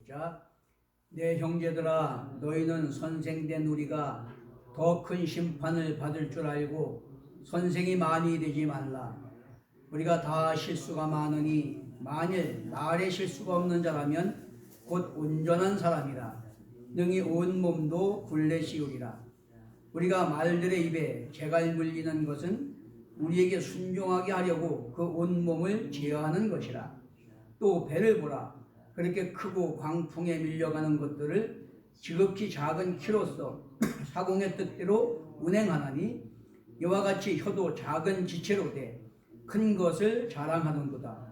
시작. 내 형제들아, 너희는 선생된 우리가 더 큰 심판을 받을 줄 알고 선생이 많이 되지 말라. 우리가 다 실수가 많으니 만일 말에 실수가 없는 자라면 곧 온전한 사람이라 능히 온 몸도 굴레 씌우리라. 우리가 말들의 입에 재갈 물리는 것은 우리에게 순종하게 하려고 그 온 몸을 제어하는 것이라. 또 배를 보라. 그렇게 크고 광풍에 밀려가는 것들을 지극히 작은 키로서 사공의 뜻대로 운행하나니 이와 같이 혀도 작은 지체로 돼 큰 것을 자랑하는도다.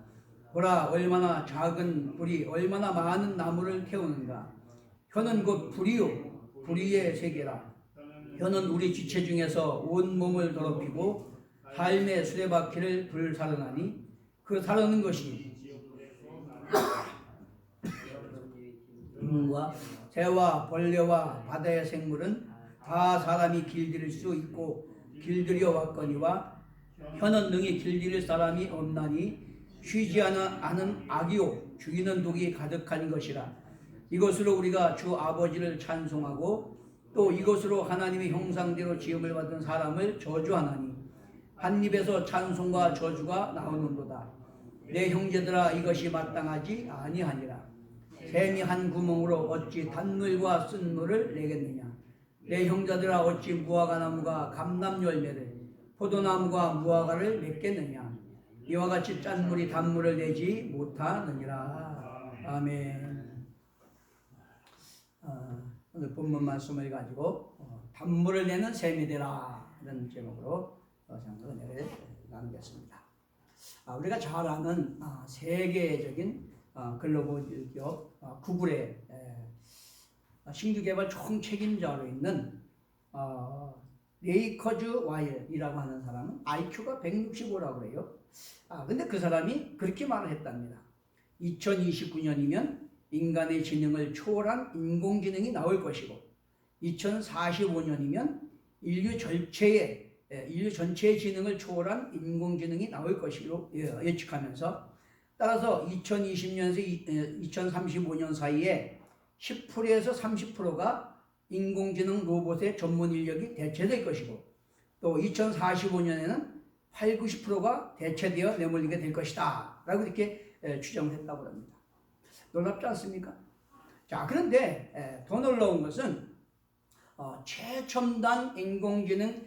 보라, 얼마나 작은 불이 얼마나 많은 나무를 태우는가. 혀는 곧 불이요 불의의 세계라. 혀는 우리 지체 중에서 온 몸을 더럽히고 삶의 수레바퀴를 불사르나니 그 사르는 것이 과 새와 벌레와 바다의 생물은 다 사람이 길들일 수 있고 길들여 왔거니와 혀는 능히 길들일 사람이 없나니 쉬지 않은 악이요 죽이는 독이 가득한 것이라. 이것으로 우리가 주 아버지를 찬송하고 또 이것으로 하나님의 형상대로 지음을 받은 사람을 저주하나니 한 입에서 찬송과 저주가 나오는도다. 내 형제들아, 이것이 마땅하지 아니하니라. 샘이 한 구멍으로 어찌 단물과 쓴물을 내겠느냐. 내 형제들아, 어찌 무화과 나무가 감람 열매를 포도나무가 무화과를 맺겠느냐. 이와 같이 짠물이 단물을 내지 못하느니라. 아멘. 오늘 본문 말씀을 가지고 단물을 내는 샘이 되라 이런 제목으로 은혜를 나누겠습니다. 우리가 잘 아는 세계적인 글로벌 기업 구글의 신규개발 총책임자로 있는 레이커즈 와일이라고 하는 사람은 IQ가 165라고 그래요. 근데 그 사람이 그렇게 말을 했답니다. 2029년이면 인간의 지능을 초월한 인공지능이 나올 것이고 2045년이면 인류 전체의 지능을 초월한 인공지능이 나올 것으로 예측하면서 따라서 2020년에서 2035년 사이에 10%에서 30%가 인공지능 로봇의 전문 인력이 대체될 것이고 또 2045년에는 8, 90%가 대체되어 내몰리게 될 것이다 라고 이렇게 추정했다고 합니다. 놀랍지 않습니까? 자, 그런데 더 놀라운 것은 최첨단 인공지능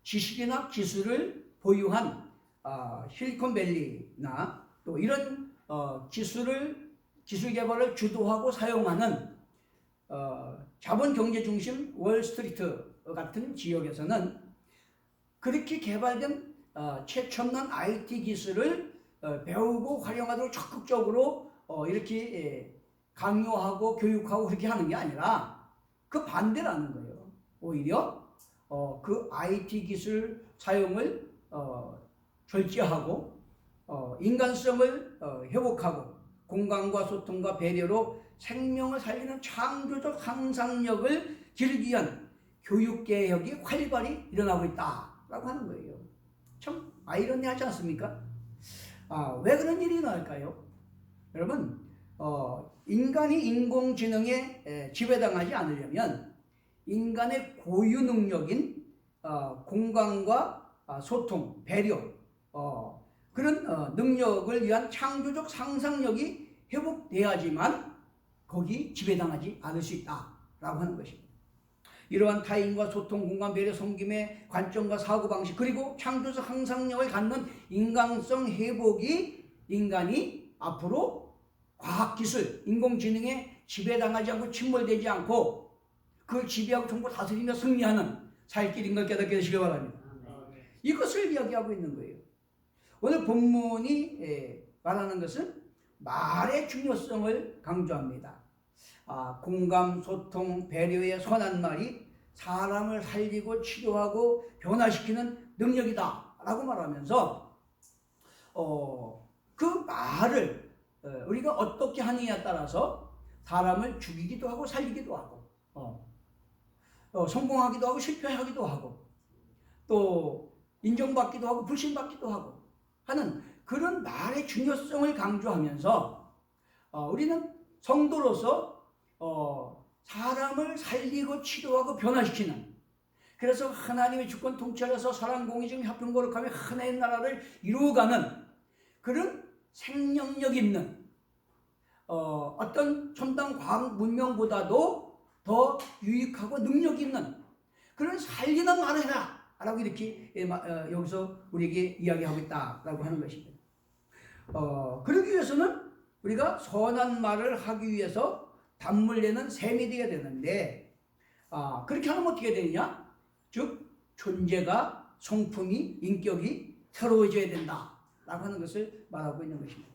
지식이나 기술을 보유한 실리콘밸리나 또 이런 기술 개발을 주도하고 사용하는 자본 경제 중심 월스트리트 같은 지역에서는 그렇게 개발된 최첨단 IT 기술을 배우고 활용하도록 적극적으로 이렇게 강요하고 교육하고 그렇게 하는 게 아니라 그 반대라는 거예요. 오히려 그 IT 기술 사용을 절제하고 인간성을 회복하고 공감과 소통과 배려로 생명을 살리는 창조적 상상력을 기르기 위한 교육개혁이 활발히 일어나고 있다라고 하는 거예요. 참 아이러니하지 않습니까? 왜 그런 일이 일어날까요? 여러분, 인간이 인공지능에 지배당하지 않으려면 인간의 고유 능력인 공감과 소통, 배려, 그런 능력을 위한 창조적 상상력이 회복돼야지만 거기 지배당하지 않을 수 있다라고 하는 것입니다. 이러한 타인과 소통, 공감, 배려, 섬김의 관점과 사고방식 그리고 창조적 상상력을 갖는 인간성 회복이 인간이 앞으로 과학기술, 인공지능에 지배당하지 않고 침몰되지 않고 그걸 지배하고 정보 다스리며 승리하는 살 길인 걸 깨닫게 되시기 바랍니다. 이것을 이야기하고 있는 거예요. 오늘 본문이 말하는 것은 말의 중요성을 강조합니다. 공감, 소통, 배려의 선한 말이 사람을 살리고 치료하고 변화시키는 능력이다 라고 말하면서 그 말을 우리가 어떻게 하느냐에 따라서 사람을 죽이기도 하고 살리기도 하고 성공하기도 하고 실패하기도 하고 또 인정받기도 하고 불신받기도 하고 하는 그런 말의 중요성을 강조하면서 우리는 성도로서 사람을 살리고 치료하고 변화시키는, 그래서 하나님의 주권 통치하셔서 사랑, 공의정, 협평, 거룩하며 하나의 나라를 이루어가는 그런 생명력 있는 어떤 첨단 과학 문명보다도 더 유익하고 능력 있는 그런 살리는 말을 해라 라고 이렇게 여기서 우리에게 이야기하고 있다라고 하는 것입니다. 그러기 위해서는 우리가 선한 말을 하기 위해서 단물 내는 셈이 되어야 되는데, 그렇게 하면 어떻게 되느냐? 즉 존재가, 성품이, 인격이 새로워져야 된다라고 하는 것을 말하고 있는 것입니다.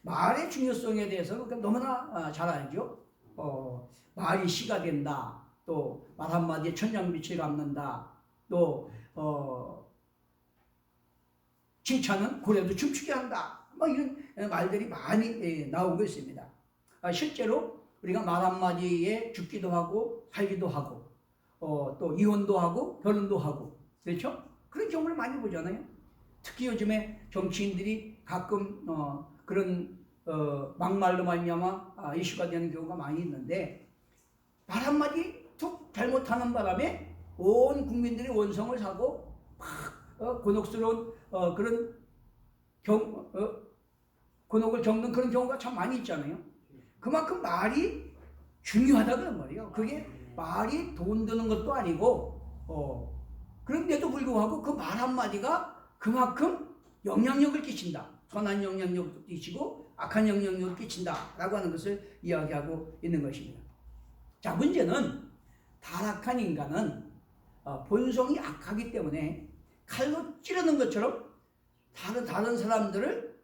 말의 중요성에 대해서 너무나 잘 알죠. 말이 씨가 된다. 또 말 한마디에 천냥빛을 갚는다. 또 칭찬은 고래도 춤추게 한다. 뭐 이런 말들이 많이 나오고 있습니다. 실제로 우리가 말 한마디에 죽기도 하고 살기도 하고 또 이혼도 하고 결혼도 하고, 그렇죠? 그런 경우를 많이 보잖아요. 특히 요즘에 정치인들이 가끔 그런 막말로 말미암아 이슈가 되는 경우가 많이 있는데, 말 한마디 툭 잘못하는 바람에 온 국민들이 원성을 사고 막 곤혹스러운 그런 곤혹을 겪는 그런 경우가 참 많이 있잖아요. 그만큼 말이 중요하다 그런 말이에요. 그게 말이 돈 드는 것도 아니고 그런데도 불구하고 그 말 한마디가 그만큼 영향력을 끼친다. 선한 영향력도 끼치고 악한 영향력을 끼친다라고 하는 것을 이야기하고 있는 것입니다. 자, 문제는 타락한 인간은 본성이 악하기 때문에 칼로 찌르는 것처럼 다른 사람들을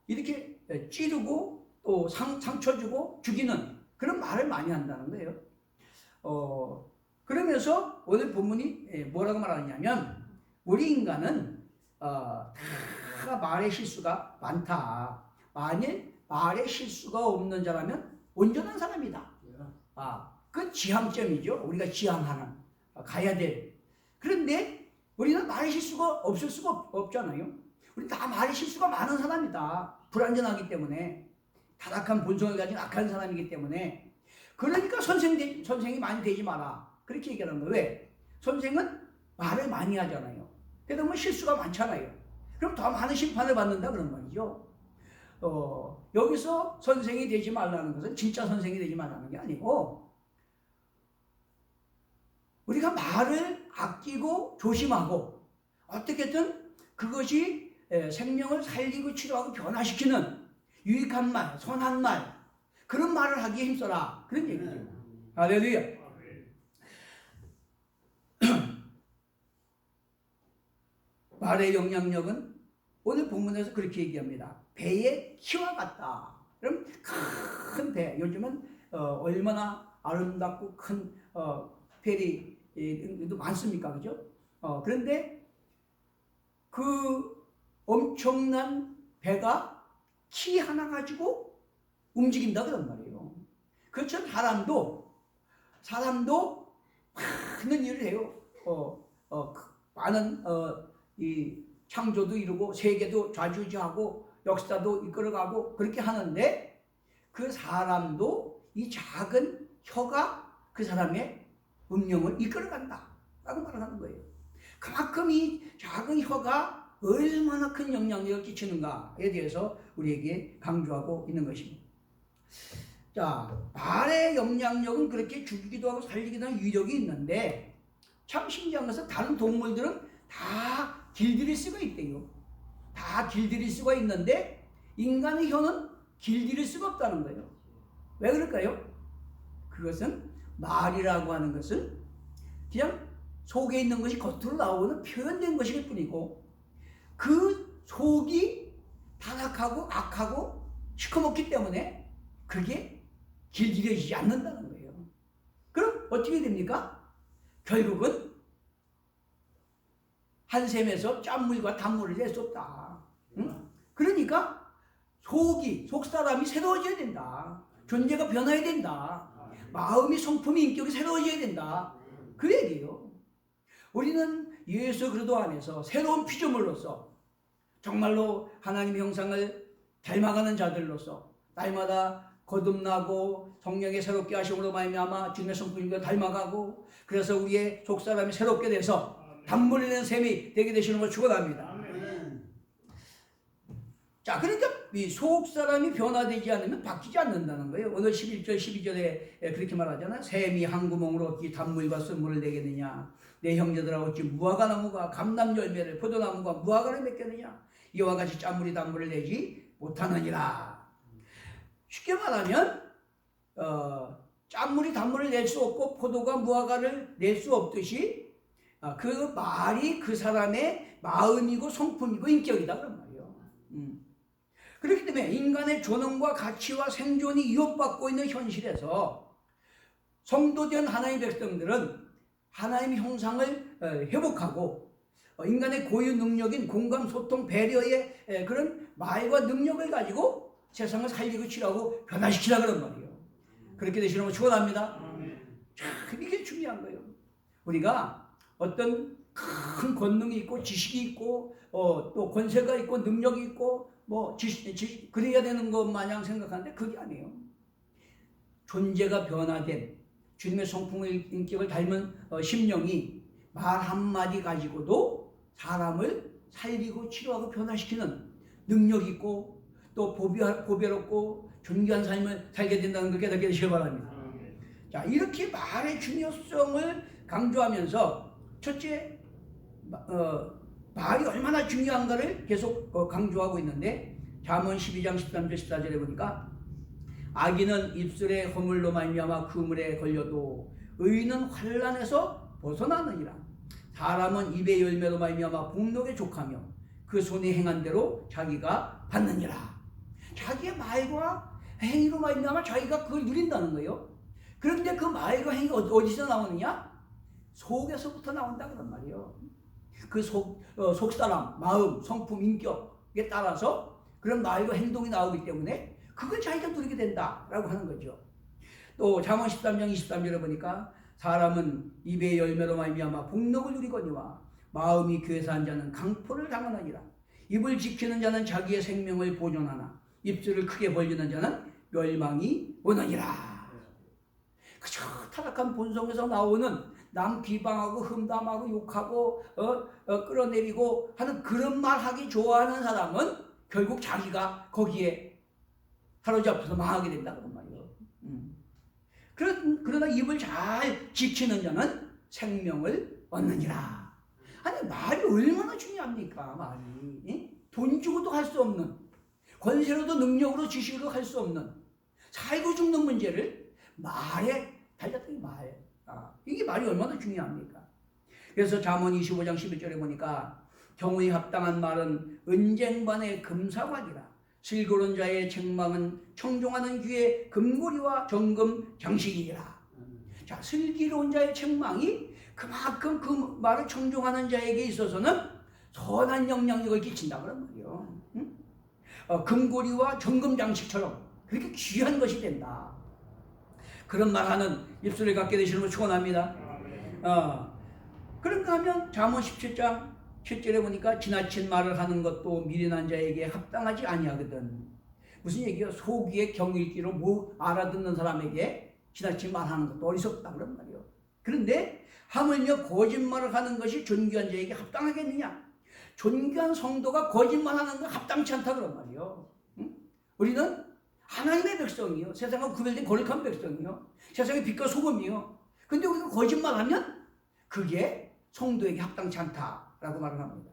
이렇게 찌르고 또 상처 주고 죽이는 그런 말을 많이 한다는 거예요. 그러면서 오늘 본문이 뭐라고 말하냐면, 우리 인간은 다 말의 실수가 많다. 만일 말의 실수가 없는 자라면 온전한 사람이다. 그 지향점이죠. 우리가 지향하는, 가야 될. 그런데 우리는 말의 실수가 없을 수가 없잖아요. 우리 다 말의 실수가 많은 사람이다. 불완전하기 때문에, 타락한 본성을 가진 악한 사람이기 때문에. 그러니까 선생이 많이 되지 마라. 그렇게 얘기하는 거예요. 왜? 선생은 말을 많이 하잖아요. 그러다 보면 실수가 많잖아요. 그럼 더 많은 심판을 받는다 그런 말이죠. 여기서 선생이 되지 말라는 것은 진짜 선생이 되지 말라는 게 아니고, 우리가 말을 아끼고 조심하고 어떻게든 그것이 생명을 살리고 치료하고 변화시키는 유익한 말, 선한 말, 그런 말을 하기에 힘써라. 그런 얘기죠. 할렐루야. 말의 영향력은 오늘 본문에서 그렇게 얘기합니다. 배의 키와 같다. 그럼 큰 배, 요즘은 얼마나 아름답고 큰 페리도 많습니까? 그죠? 그런데 그 엄청난 배가 키 하나 가지고 움직인다 그런 말이에요. 그렇죠? 사람도 많은 일을 해요. 많은 이 창조도 이루고 세계도 좌지우지하고 역사도 이끌어가고 그렇게 하는데, 그 사람도 이 작은 혀가 그 사람의 운명을 이끌어간다 라고 말하는 거예요. 그만큼 이 작은 혀가 얼마나 큰 영향력을 끼치는가에 대해서 우리에게 강조하고 있는 것입니다. 자, 말의 영향력은 그렇게 죽이기도 하고 살리기도 하는 위력이 있는데, 참 신기한 것은 다른 동물들은 다 길들일 수가 있대요. 다 길들일 수가 있는데 인간의 혀는 길들일 수가 없다는 거예요. 왜 그럴까요? 그것은 말이라고 하는 것은 그냥 속에 있는 것이 겉으로 나오는 표현된 것일 뿐이고, 그 속이 타락하고 악하고 시커멓기 때문에 그게 길들여지지 않는다는 거예요. 그럼 어떻게 됩니까? 결국은 한 샘에서 짠물과 단물을 낼 수 없다. 응? 그러니까 속 사람이 새로워져야 된다. 존재가 변화해야 된다. 마음이, 성품이, 인격이 새로워져야 된다. 그 얘기예요. 우리는 예수 그리스도 안에서 새로운 피조물로서 정말로 하나님의 형상을 닮아가는 자들로서 날마다 거듭나고 성령의 새롭게 하심으로 말미암아 주님의 성품과 닮아가고 그래서 우리의 속사람이 새롭게 돼서 단물 내는 셈이 되게 되시는 걸 축원합니다. 자, 그러니까 이 속사람이 변화되지 않으면 바뀌지 않는다는 거예요. 오늘 11절 12절에 그렇게 말하잖아요. 샘이 한 구멍으로 어찌 단물과 쓴물을 내겠느냐. 내 형제들아 어찌 무화과나무가 감람 열매를 포도나무가 무화과를 맺겠느냐. 이와 같이 짠물이 단물을 내지 못하느니라. 쉽게 말하면 짠물이 단물을 낼 수 없고 포도가 무화과를 낼 수 없듯이 그 말이 그 사람의 마음이고 성품이고 인격이다 그런 말이에요. 그렇기 때문에 인간의 존엄과 가치와 생존이 위협받고 있는 현실에서 성도된 하나님의 백성들은 하나님의 형상을 회복하고 인간의 고유 능력인 공감, 소통, 배려의 그런 말과 능력을 가지고 세상을 살리고 치료하고 변화시키라 그런 말이에요. 그렇게 되시는 걸 축원합니다. 참 이게 중요한 거예요. 우리가 어떤 큰 권능이 있고 지식이 있고 또 권세가 있고 능력이 있고 그래야 되는 것 마냥 생각하는데 그게 아니에요. 존재가 변화된 주님의 성품의 인격을 닮은 심령이 말 한마디 가지고도 사람을 살리고 치료하고 변화시키는 능력이 있고 또 보배롭고 존귀한 삶을 살게 된다는 걸 깨닫게 되시기 바랍니다. 자, 이렇게 말의 중요성을 강조하면서 첫째 말이 얼마나 중요한가를 계속 강조하고 있는데 잠언 12장 13절 14절에 보니까 악인은 입술의 허물로 말미암아 그물에 걸려도 의인은 환난에서 벗어나느니라. 사람은 입의 열매로 말미암아 복록에 족하며 그 손이 행한 대로 자기가 받느니라. 자기의 말과 행위로 말미암아 자기가 그걸 누린다는 거예요. 그런데 그 말과 행위가 어디서 나오느냐? 속에서부터 나온다 그런 말이에요. 그 속사람, 마음, 성품, 인격에 따라서 그런 말과 행동이 나오기 때문에 그걸 자기가 누리게 된다라고 하는 거죠. 또 잠언 13장 23절에 보니까 사람은 입의 열매로 말미암아 복록을 누리거니와 마음이 괴사한 자는 강포를 당하느니라. 입을 지키는 자는 자기의 생명을 보존하나 입술을 크게 벌리는 자는 멸망이 오느니라. 그저 타락한 본성에서 나오는 남 비방하고 흠담하고 욕하고 끌어내리고 하는 그런 말 하기 좋아하는 사람은 결국 자기가 거기에 사로잡혀서 망하게 된다 그런 말이에요. 그러나 입을 잘 지키는 자는 생명을 얻느니라. 아니 말이 얼마나 중요합니까? 말이 돈 주고도 할 수 없는 권세로도 능력으로 지식으로 할 수 없는 살고 죽는 문제를 말에 달렸더니 말. 이게 말이 얼마나 중요합니까? 그래서 잠언 25장 11절에 보니까 경우에 합당한 말은 은쟁반의 금사관이라. 슬기로운 자의 책망은 청종하는 귀의 금고리와 정금 장식이라. 자, 슬기로운 자의 책망이 그만큼 그 말을 청종하는 자에게 있어서는 선한 영향력을 끼친다 그런 말이에요. 금고리와 정금 장식처럼 그렇게 귀한 것이 된다. 그런 말하는 입술을 갖게 되시는 걸 축원합니다. 그런가 하면 잠언 17장 7절에 보니까 지나친 말을 하는 것도 미련한 자에게 합당하지 아니하거든. 무슨 얘기예요? 소귀의 경일기로 뭐 알아듣는 사람에게 지나친 말하는 것도 어리석다 그런 말이에요. 그런데 하물며 거짓말을 하는 것이 존귀한 자에게 합당하겠느냐? 존귀한 성도가 거짓말하는 건 합당치 않다 그런 말이에요. 우리는 하나님의 백성이요. 세상과 구별된 거룩한 백성이요. 세상의 빛과 소금이요. 근데 우리가 거짓말하면 그게 성도에게 합당치 않다라고 말을 합니다.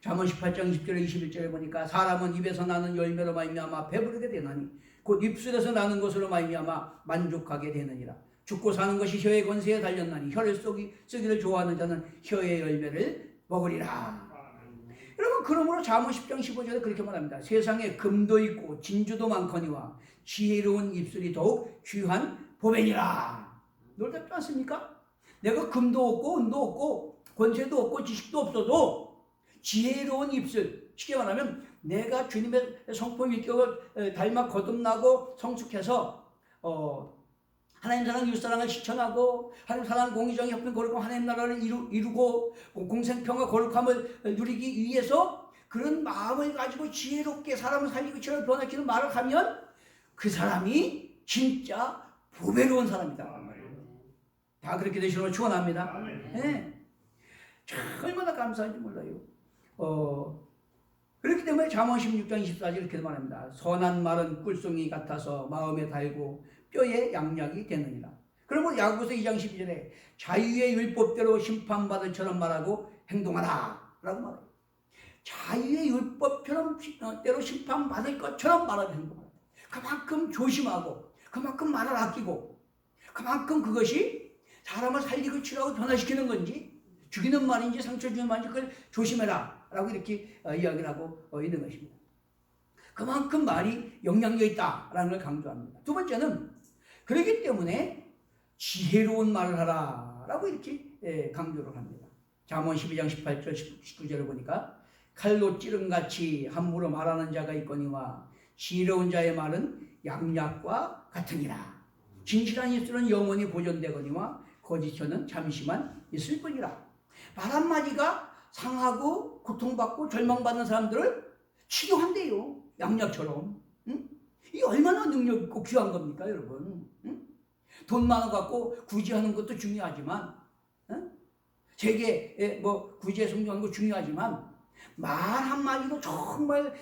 잠언 18장 20절에 21절에 보니까 사람은 입에서 나는 열매로 말미암아 배부르게 되나니 곧 입술에서 나는 것으로 말미암아 만족하게 되느니라. 죽고 사는 것이 혀의 권세에 달렸나니 혀를 쓰기를 좋아하는 자는 혀의 열매를 먹으리라. 여러분 그러므로 잠언 10장 15절에 그렇게 말합니다. 세상에 금도 있고 진주도 많거니와 지혜로운 입술이 더욱 귀한 보배니라. 놀랍지 않습니까? 내가 금도 없고 은도 없고 권세도 없고 지식도 없어도 지혜로운 입술, 쉽게 말하면 내가 주님의 성품 인격을 닮아 거듭나고 성숙해서 하나님 사랑 이웃 사랑을 실천하고 하나님 사랑 공의정의 협력 거룩함 하나님 나라를 이루고 공생평화 거룩함을 누리기 위해서 그런 마음을 가지고 지혜롭게 사람을 살리고 치료를 변화시키는 말을 하면 그 사람이 진짜 보배로운 사람이다. 다 그렇게 되시는 걸 축원합니다. 네. 얼마나 감사한지 몰라요. 그렇기 때문에 잠언 16장 24절 이렇게 말합니다. 선한 말은 꿀송이 같아서 마음에 달고 뼈에 양약이 되느니라. 그러므로 야고보서 2장 12절에 자유의 율법대로 심판받을처럼 말하고 행동하라 라고 말해요. 자유의 율법대로 심판받을 것처럼 말하고 행동하라. 그만큼 조심하고 그만큼 말을 아끼고 그만큼 그것이 사람을 살리고 치료하고 변화시키는 건지 죽이는 말인지 상처 주는 말인지 그걸 조심해라 라고 이렇게 이야기를 하고 있는 것입니다. 그만큼 말이 영향력 있다라는 걸 강조합니다. 두 번째는 그렇기 때문에 지혜로운 말을 하라 라고 이렇게 강조를 합니다. 잠언 12장 18절 19절을 보니까 칼로 찌름같이 함부로 말하는 자가 있거니와 지혜로운 자의 말은 양약과 같으니라. 진실한 입술은 영원히 보존되거니와 거짓 혀는 잠시만 있을 뿐이라. 말 한마디가 상하고 고통받고 절망받는 사람들을 치료한대요. 양약처럼. 응? 이게 얼마나 능력 있고 귀한 겁니까 여러분. 응? 돈 많아 갖고 구제하는 것도 중요하지만 세계 구제 성공하는 거 중요하지만 말 한마디도 정말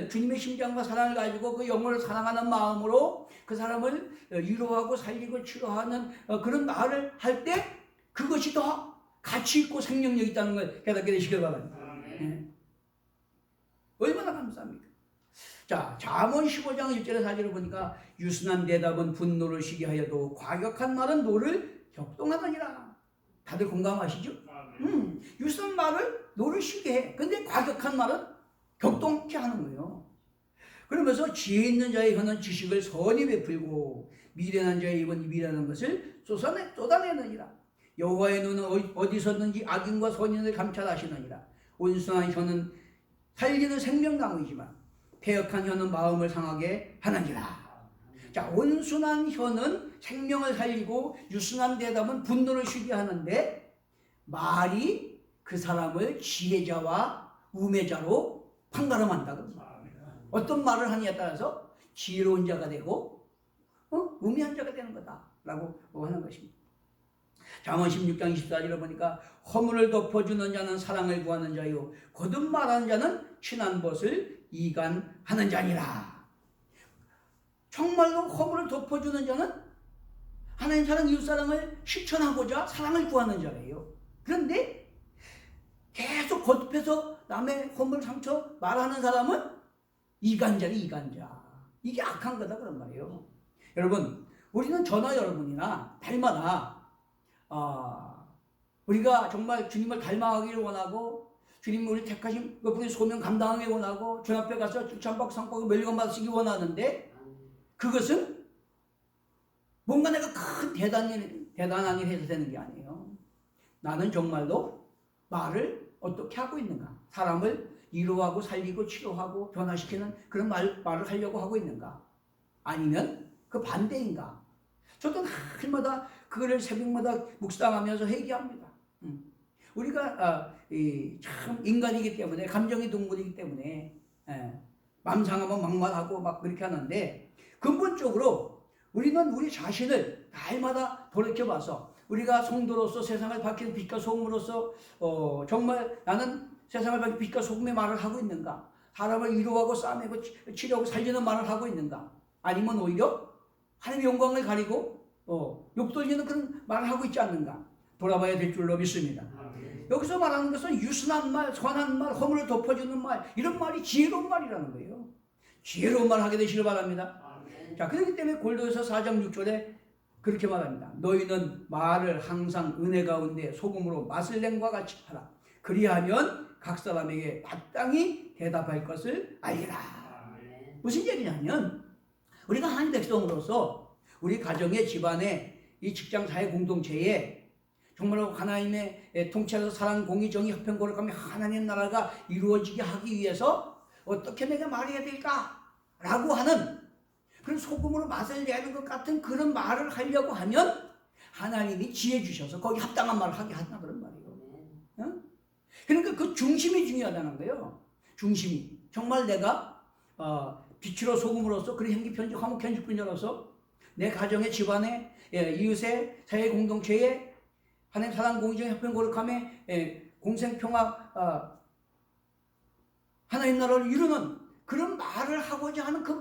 주님의 심장과 사랑을 가지고 그 영혼을 사랑하는 마음으로 그 사람을 위로하고 살리고 치료하는 그런 말을 할 때 그것이 더 가치 있고 생명력 있다는 걸 깨닫게 되시길 바랍니다. 얼마나 감사합니까? 자, 잠언 15장 1절에 4절을 보니까 유순한 대답은 분노를 쉬게 하여도 과격한 말은 노를 격동하더니라. 다들 공감하시죠? 유순한 말을 노를 쉬게 해. 근데 과격한 말은 격동케 하는 거예요. 그러면서 지혜 있는 자의 혀는 지식을 선히 베풀고 미련한 자의 입은 미련한 것을 쏟아내느니라. 여호와의 눈은 어디서든지 악인과 선인을 감찰하시느니라. 온순한 혀는 살리는 생명나무이지만 패역한 혀는 마음을 상하게 하느니라. 자, 온순한 혀는 생명을 살리고 유순한 대답은 분노를 쉬게 하는데 말이 그 사람을 지혜자와 우매자로 판가름한다. 어떤 말을 하느냐에 따라서 지혜로운 자가 되고 우매한 자가 되는 거다라고 하는 것입니다. 잠언 16장 24절을 보니까 허물을 덮어주는 자는 사랑을 구하는 자요 거듭말하는 자는 친한 것을 이간하는 자니라. 정말로 허물을 덮어주는 자는 하나님 사랑 이웃사랑을 실천하고자 사랑을 구하는 자예요. 그런데 계속 겉에서 남의 허물 상처 말하는 사람은 이간자니 이간자. 이게 악한 거다 그런 말이에요. 여러분 우리는 저나 여러분이나 달마다 우리가 정말 주님을 닮아가기를 원하고 주님이 우리 택하신 우리 소명 감당하기 원하고 주 앞에 가서 칭찬받고 상받고 멸관 받으시기 원하는데 그것은 뭔가 내가 큰 대단한 일 해서 되는 게 아니에요. 나는 정말로 말을 어떻게 하고 있는가? 사람을 위로하고 살리고 치료하고 변화시키는 그런 말을 하려고 하고 있는가? 아니면 그 반대인가? 저도 날마다 그거를 새벽마다 묵상하면서 회개합니다. 우리가 참 인간이기 때문에 감정의 동물이기 때문에 마음 상하면 막말하고 막 그렇게 하는데 근본적으로 우리는 우리 자신을 날마다 돌이켜봐서 우리가 성도로서 세상을 밝히는 빛과 소금으로서 정말 나는 세상을 밝히는 빛과 소금의 말을 하고 있는가? 사람을 위로하고 싸매고 치료하고 살리는 말을 하고 있는가? 아니면 오히려 하나님의 영광을 가리고 욕돌리는 그런 말을 하고 있지 않는가? 돌아봐야 될 줄로 믿습니다. 여기서 말하는 것은 유순한 말, 선한 말, 허물을 덮어주는 말 이런 말이 지혜로운 말이라는 거예요. 지혜로운 말 하게 되시길 바랍니다. 자, 그렇기 때문에 골로새서 4장 6절에 그렇게 말합니다. 너희는 말을 항상 은혜 가운데 소금으로 맛을 낸과 같이 하라. 그리하면 각 사람에게 마땅히 대답할 것을 알리라. 무슨 얘기냐면 우리가 하나님 백성으로서 우리 가정의 집안에 이 직장 사회 공동체에 정말로 하나님의 통치하셔서 사랑, 공의, 정의, 협평, 거룩함이 하나님의 나라가 이루어지게 하기 위해서 어떻게 내가 말해야 될까? 라고 하는 그런 소금으로 맛을 내는 것 같은 그런 말을 하려고 하면 하나님이 지혜 주셔서 거기 합당한 말을 하게 한다 그런 말이에요. 응? 그러니까 그 중심이 중요하다는 거예요. 중심이. 정말 내가 빛으로 소금으로서 그리 행기편족하면 견직분자로서 내 가정의 집안에 이웃의 사회 공동체에 하나님 사랑 공의정 협행 거룩함에 공생평화 하나님 나라를 이루는 그런 말을 하고자 하는 그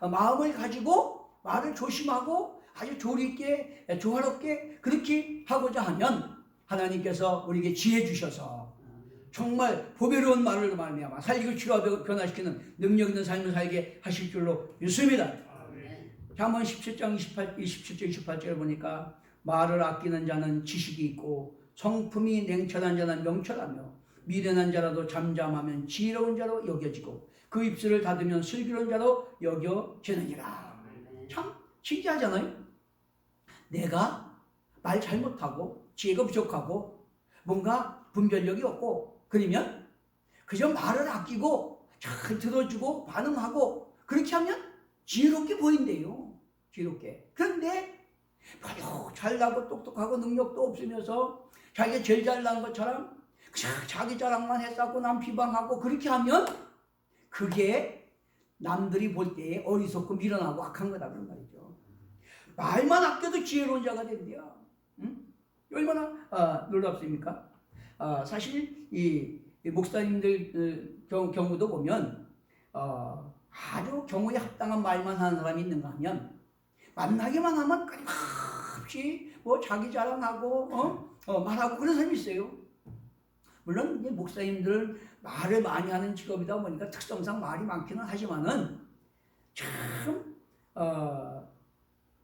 마음을 가지고 말을 조심하고 아주 조리 있게 조화롭게 그렇게 하고자 하면 하나님께서 우리에게 지혜 주셔서 정말 보배로운 말을 말미암아 살리고 치료하고 변화시키는 능력 있는 삶을 살게 하실 줄로 믿습니다. 잠언 17장 27절 28절을 보니까 말을 아끼는 자는 지식이 있고 성품이 냉철한 자는 명철하며 미련한 자라도 잠잠하면 지혜로운 자로 여겨지고 그 입술을 닫으면 슬기로운 자로 여겨지느니라. 참 신기하잖아요. 내가 말 잘못하고 지혜가 부족하고 뭔가 분별력이 없고 그러면 그저 말을 아끼고 잘 들어주고 반응하고 그렇게 하면 지혜롭게 보인대요. 지혜롭게. 그런데 바로 잘나고 똑똑하고 능력도 없으면서 자기가 제일 잘난 것처럼 자기 자랑만 했었고 남 비방하고 그렇게 하면 그게 남들이 볼 때에 어리석고 미련하고 악한 거다 그런 말이죠. 말만 아껴도 지혜로운 자가 된대요. 응? 얼마나 놀랍습니까? 사실 이 목사님들 경우도 보면 아주 경우에 합당한 말만 하는 사람이 있는가 하면 만나기만 하면 끊임없이 뭐 자기 자랑하고 말하고 그런 사람이 있어요. 물론 이제 목사님들은 말을 많이 하는 직업이다 보니까 특성상 말이 많기는 하지만은 참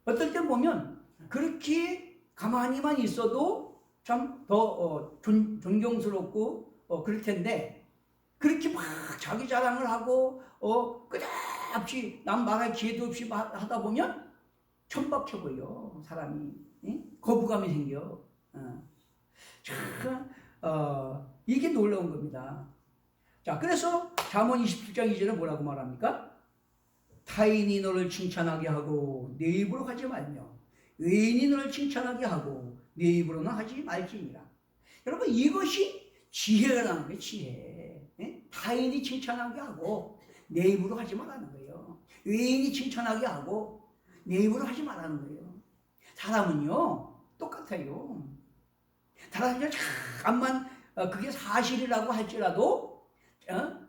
어떨 때 보면 그렇게 가만히만 있어도 참 더 존경스럽고 그럴 텐데 그렇게 막 자기 자랑을 하고 끝없이 남 말할 기회도 없이 하다 보면 천박해 보여 사람이. 응? 거부감이 생겨. 참 이게 놀라운 겁니다. 자, 그래서 잠언 27장 2절에 뭐라고 말합니까? 타인이 너를 칭찬하게 하고 내 입으로 하지 말며 의인이 너를 칭찬하게 하고 내 입으로는 하지 말지니라. 여러분 이것이 지혜라는 거예요. 지혜. 타인이 칭찬하게 하고 내 입으로 하지 말라는 거예요. 의인이 칭찬하게 하고 내 입으로 하지 말라는 거예요. 사람은요 똑같아요. 다른 사람 잠깐만 그게 사실이라고 할지라도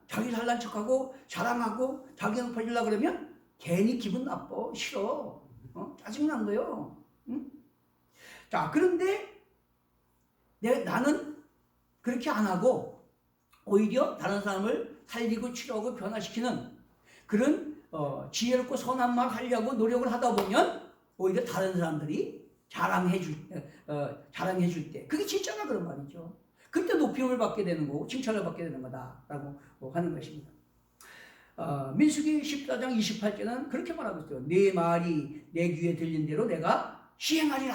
자기 잘난 척하고 자랑하고 자기 높아지려고 그러면 괜히 기분 나빠 싫어 짜증난 거예요. 응? 자 그런데 나는 그렇게 안 하고 오히려 다른 사람을 살리고 치료하고 변화시키는 그런 지혜롭고 선한 말 하려고 노력을 하다 보면 오히려 다른 사람들이 자랑해 줄 때 그게 진짜가 그런 말이죠. 그때 높임을 받게 되는 거고 칭찬을 받게 되는 거다라고 하는 것입니다. 민수기 14장 28절은 그렇게 말하고 있어요. 내 말이 내 귀에 들린 대로 내가 시행하리라.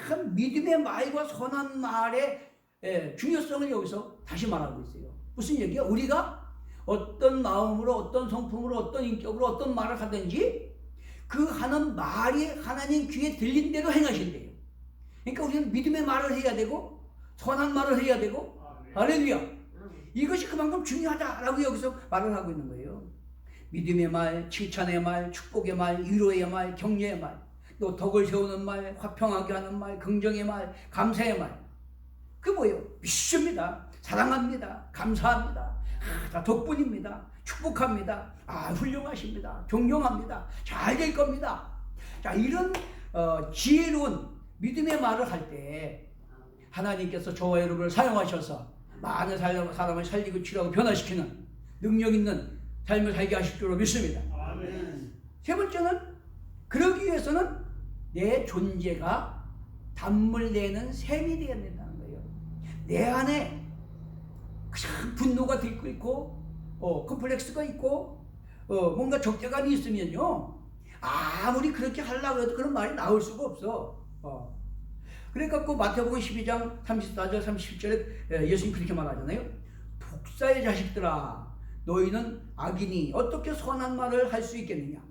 참 믿음의 말과 선한 말의 중요성을 여기서 다시 말하고 있어요. 무슨 얘기야? 우리가 어떤 마음으로 어떤 성품으로 어떤 인격으로 어떤 말을 하든지 그 하는 말이 하나님 귀에 들린 대로 행하신대요. 그러니까 우리는 믿음의 말을 해야 되고 선한 말을 해야 되고 할렐루야. 이것이 그만큼 중요하다라고 여기서 말을 하고 있는 거예요. 믿음의 말, 칭찬의 말, 축복의 말, 위로의 말, 격려의 말, 또 덕을 세우는 말, 화평하게 하는 말, 긍정의 말, 감사의 말. 그 뭐예요? 믿습니다. 사랑합니다. 감사합니다. 다 덕분입니다. 축복합니다. 훌륭하십니다. 존경합니다. 잘 될 겁니다. 자, 이런 지혜로운 믿음의 말을 할 때 하나님께서 저와 여러분을 사용하셔서 많은 사람을 살리고 치료하고 변화시키는 능력 있는 삶을 살게 하실 줄로 믿습니다. 아멘. 세 번째는 그러기 위해서는 내 존재가 단물 내는 셈이 되어야 된다는 거예요. 내 안에 분노가 들고 있고 컴플렉스가 있고 뭔가 적대감이 있으면요 아무리 그렇게 하려고 해도 그런 말이 나올 수가 없어. 그러니까 그 마태복음 12장 34절 37절에 예수님 그렇게 말하잖아요. 독사의 자식들아 너희는 악인이 어떻게 선한 말을 할 수 있겠느냐.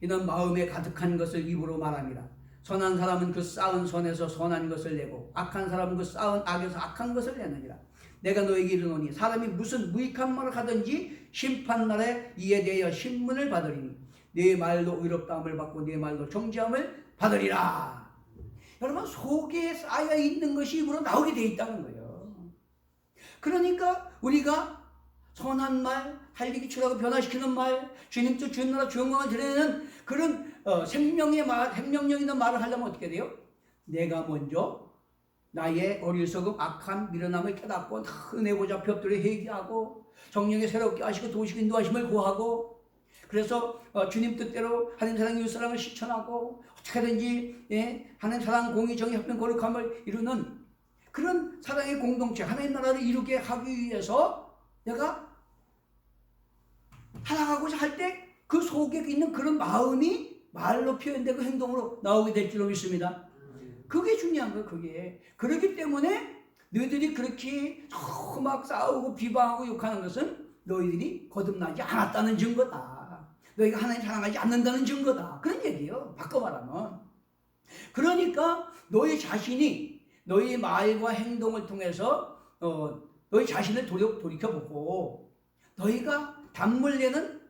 이는 마음에 가득한 것을 입으로 말함이라. 선한 사람은 그 쌓은 선에서 선한 것을 내고 악한 사람은 그 쌓은 악에서 악한 것을 내느니라. 내가 너에게 이르노니 사람이 무슨 무익한 말을 하든지 심판날에 이에 대하여 신문을 받으리니 네 말도 의롭다함을 받고 네 말도 정죄함을 받으리라. 여러분, 속에 쌓여 있는 것이 입으로 나오게 돼 있다는 거예요. 그러니까 우리가 선한 말, 살리기 추라고 변화시키는 말, 주님 뜻 주님 나라 주영광을 드리는 그런 생명의 말, 생명력 있는 말을 하려면 어떻게 돼요? 내가 먼저 나의 어리석음, 악한 미련함을 깨닫고 은혜 보좌 벽돌에 회개하고 성령에 새롭게 하시고 도우시고 인도하심을 구하고, 그래서 주님 뜻대로 하나님 사랑 이웃 사랑을 실천하고 어떻게든지 하나님 사랑 공의 정의 협력 거룩함을 이루는 그런 사랑의 공동체, 하나님 나라를 이루게 하기 위해서 내가 살아가고자 할 때 그 속에 있는 그런 마음이 말로 표현되고 행동으로 나오게 될 줄로 믿습니다. 그게 중요한 거예요. 그게. 그렇기 때문에 너희들이 그렇게 막 싸우고 비방하고 욕하는 것은 너희들이 거듭나지 않았다는 증거다. 너희가 하나님 사랑하지 않는다는 증거다. 그런 얘기예요. 바꿔 말하면. 그러니까 너희 자신이 너희 말과 행동을 통해서 너희 자신을 돌이켜보고 너희가 단물 내는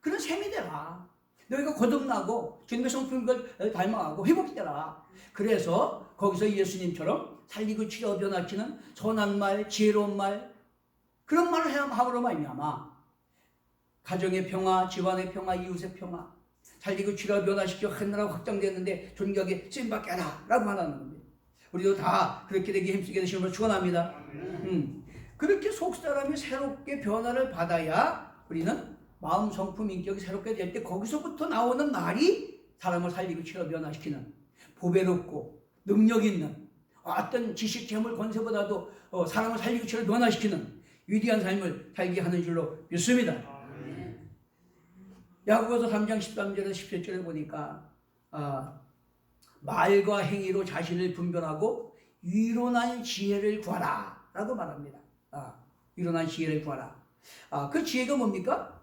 그런 셈이 되라. 너희가 거듭나고 주님의 성품을 닮아가고 회복되라. 그래서 거기서 예수님처럼 살리고 치료 변화시키는 선한 말, 지혜로운 말, 그런 말을 함으로 말미암아 가정의 평화, 집안의 평화, 이웃의 평화, 살리고 치료 변화시켜 하늘나라가 확장되었는데 존귀하게 쓰임받게 하라 라고 말하는 겁니다. 우리도 다 그렇게 되게 힘쓰게 되시는 걸 축원합니다. 그렇게 속사람이 새롭게 변화를 받아야 우리는 마음, 성품, 인격이 새롭게 될 때 거기서부터 나오는 말이 사람을 살리고 치료 변화시키는 보배롭고 능력 있는 어떤 지식, 재물, 권세보다도 사람을 살리고 치료 변화시키는 위대한 삶을 살게 하는 줄로 믿습니다. 야고보서 3장 13절에서 17절에 보니까 말과 행위로 자신을 분별하고 유론한 지혜를 구하라 라고 말합니다. 유론한 지혜를 구하라. 그 지혜가 뭡니까?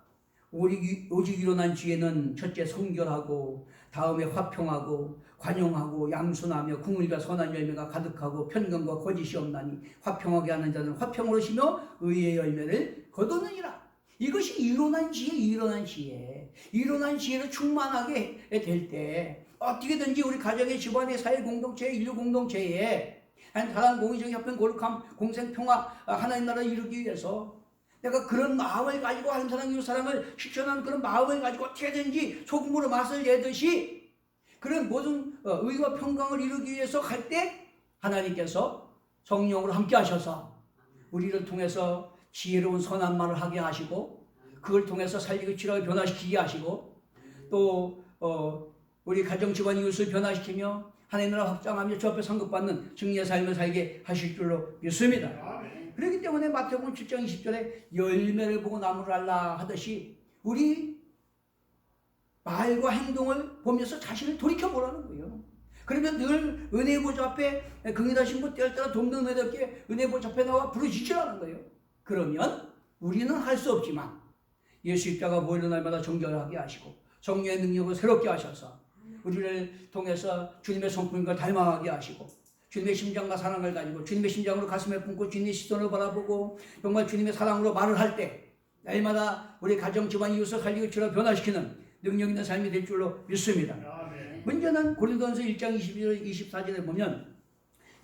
오직 유론한 지혜는 첫째 성결하고 다음에 화평하고 관용하고 양순하며 궁일과 선한 열매가 가득하고 편견과 거짓이 없나니 화평하게 하는 자는 화평으로 시며 의의 열매를 거두느니라. 이것이 유론한 지혜, 유론한 지혜. 유론한 지혜로 충만하게 될 때 어떻게든지 우리 가정의 집안의 사회 공동체, 인류 공동체에 사랑, 공의적 협력, 거룩함, 공생, 평화, 하나님 나라를 이루기 위해서 내가 그런 마음을 가지고 하나님 사랑, 이웃 사랑을 실천하는 그런 마음을 가지고 어떻게든지 소금으로 맛을 내듯이 그런 모든 의와 평강을 이루기 위해서 갈 때 하나님께서 성령으로 함께 하셔서 우리를 통해서 지혜로운 선한 말을 하게 하시고 그걸 통해서 살리고 치료하고 변화시키게 하시고 또 우리 가정 집안 이웃을 변화시키며 하나님 나라 확장하며 주 앞에 상급받는 승리의 삶을 살게 하실 줄로 믿습니다. 그렇기 때문에 마태복음 7장 20절에 열매를 보고 나무를 알라 하듯이 우리 말과 행동을 보면서 자신을 돌이켜보라는 거예요. 그러면 늘 은혜의 보좌 앞에 긍휼하신 분 때를 따라 돕는 은혜롭게 은혜의 보좌 앞에 나와 부르짖으라는 거예요. 그러면 우리는 할 수 없지만 예수 입자가 모이는 날마다 정결하게 하시고 성령의 능력을 새롭게 하셔서 우리를 통해서 주님의 성품과 닮아가게 하시고 주님의 심장과 사랑을 가지고 주님의 심장으로 가슴에 품고 주님의 시선을 바라보고 정말 주님의 사랑으로 말을 할 때 날마다 우리 가정 집안 이웃을 살리고 치료 변화시키는 능력 있는 삶이 될 줄로 믿습니다. 문제는 고린도전서 1장 22절 24절에 보면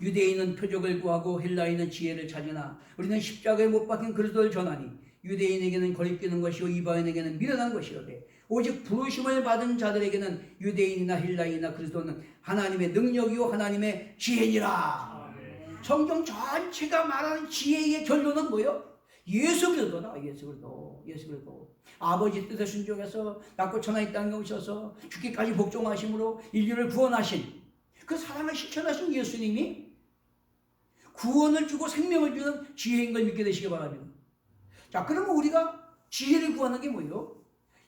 유대인은 표적을 구하고 헬라인은 지혜를 찾으나 우리는 십자가에 못 박힌 그리스도를 전하니 유대인에게는 거리끼는 것이요 이방인에게는 미련한 것이로되 오직 부르심을 받은 자들에게는 유대인이나 헬라인이나 그리스도는 하나님의 능력이요 하나님의 지혜니라. 성경 전체가 말하는 지혜의 결론은 뭐예요? 예수 그리스도다. 예수 그리스도. 예수 그리스도. 아버지 뜻에 순종해서 낮고 천하 이 땅에 오셔서 죽기까지 복종하심으로 인류를 구원하신 그 사랑을 실천하신 예수님이 구원을 주고 생명을 주는 지혜인 걸 믿게 되시기 바랍니다. 자, 그러면 우리가 지혜를 구하는 게 뭐예요?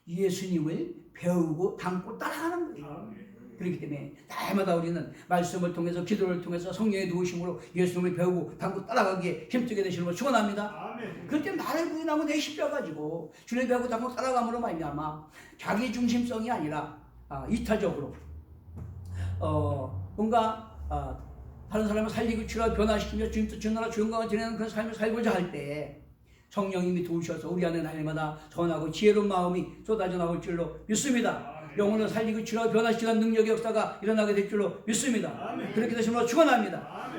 예수님을 배우고 닮고 따라가는 거예요. 그렇기 때문에 날마다 우리는 말씀을 통해서 기도를 통해서 성령의 도우심으로 예수님을 배우고 닮고 따라가기에 힘쓰게 되시는 걸 축원합니다. 그럴 때 나를 부인하고 내 십자가 가지고 주님을 배우고 닮고 따라감으로 말미암아 자기 중심성이 아니라 이타적으로 뭔가 다른 사람을 살리고 치료하고 변화시키며 주님 뜻 전하라 주영광을 드리는 그런 삶을 살고자 할 때 성령님이 도우셔서 우리 안에 날마다 선하고 지혜로운 마음이 쏟아져 나올 줄로 믿습니다. 영혼을 살리고 치료하고 변화시키는 능력의 역사가 일어나게 될 줄로 믿습니다. 그렇게 되시면 축원합니다.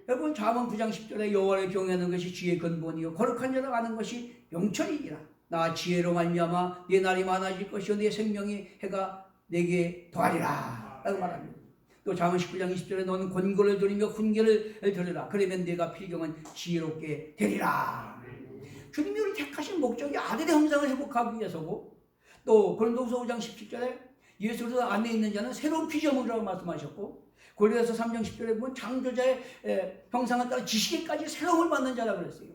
여러분 잠언 9장 10절에 여호와를 경외하는 것이 지혜의 근본이요 거룩한 자를 아는 것이 영천이니라. 나 지혜로 말미암아 네 날이 많아질 것이요 네 생명의 해가 내게 더하리라 라고 말합니다. 또 잠언 19장 20절에 너는 권고를 들으며 훈계를 들으라. 그러면 네가 필경은 지혜롭게 되리라. 주님이 우리 택하신 목적이 아들의 형상을 회복하기 위해서고 또 고린도후서 5장 17절에 예수 그리스도 안에 있는 자는 새로운 피조물이라고 말씀하셨고 고린도서 3장 10절에 보면 창조자의 형상을 따라 지식에까지 새로움을 받는 자라고 그랬어요.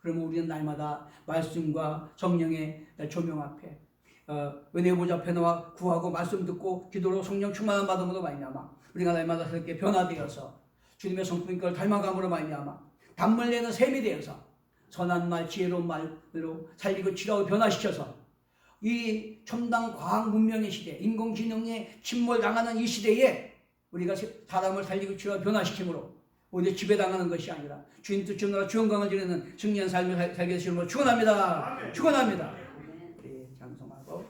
그러면 우리는 날마다 말씀과 성령의 조명 앞에 은혜 보좌 앞에 나와 구하고 말씀 듣고 기도로 성령 충만함 받음으로 말미암아 우리가 날마다 새롭게 변화되어서 주님의 성품을 닮아감으로 말미암아 단물 내는 셈이 되어서 선한 말 지혜로운 말로 살리고 치료하고 변화시켜서 이 첨단 과학 문명의 시대 인공지능에 침몰당하는 이 시대에 우리가 사람을 살리고 치료하고 변화시킴으로 오히려 지배당하는 것이 아니라 주님 뜻 전하라 주 영광을 드리는 승리한 삶을 살게 되시는 걸 축원합니다. 축원합니다. 우리 장성하고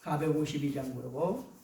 452장 부르고